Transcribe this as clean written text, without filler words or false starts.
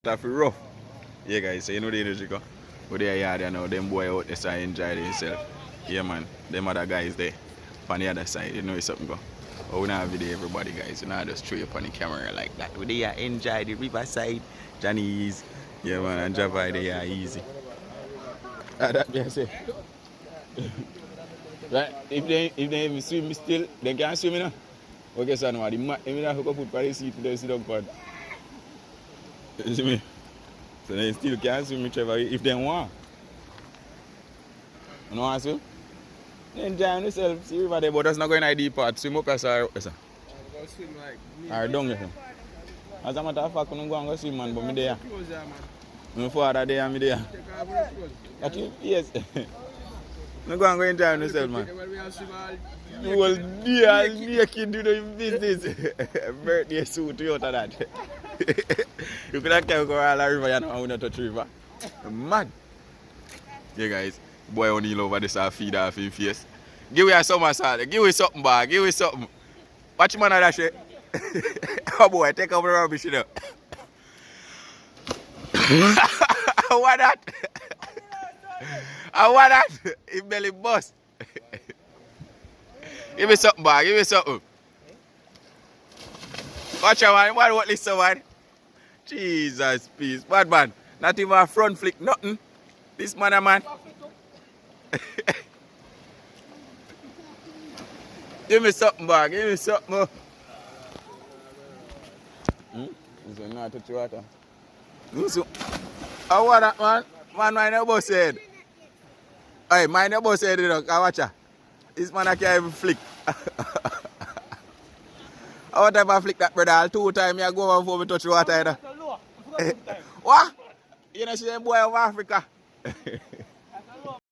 That's rough. Yeah, guys, so you know the energy go. But they are there now, them boy out there so enjoy themselves. Yeah, man, them other guys there. On the other side, you know it's something go. But we not have video everybody, guys. You know, just throw up on the camera like that. We there enjoy the riverside. Johnny's, yeah, man, and Java, they are easy. That being said. Right, if they swim still, they can't swim, you know. Okay, so now, the mat, they have to put for the seat to the sit down part. You see me? So they still can't swim whichever way if they want. You know what I say? They enjoy themselves, see river there, but that's not going to the deep part. Swim up as I say. Swim like me. Or down there. As a matter of fact, I'm going to swim, man, but I'm there. My father there and me there. Yes. I'm going to enjoy myself, man. You will be a naked do the business. Birthday suit out of that. You could have kept going all the river, you know, I wouldn't touch river. Mad. Yeah, guys. Boy only over this feed off his face. Give me some salad. Give me something, bag. Give me something. Watch man of that shit. Oh boy, take over the rubbish, you know. What that? I want that. His belly bust. Give me something, bag. Give me something. Watch out, man. What this man? Jesus, peace. Bad man. Not even a front flick, nothing. This man, man. Give me something, bag. Give me something more. This is not touch water. I want that, man. Man, mind your boss head. Hey, mind your boss head, you know. Watch out. This man, I can't even flick. I want to flick that, brother. All 2 times I go over before me touch water. You know? What? You know, see them boy of Africa.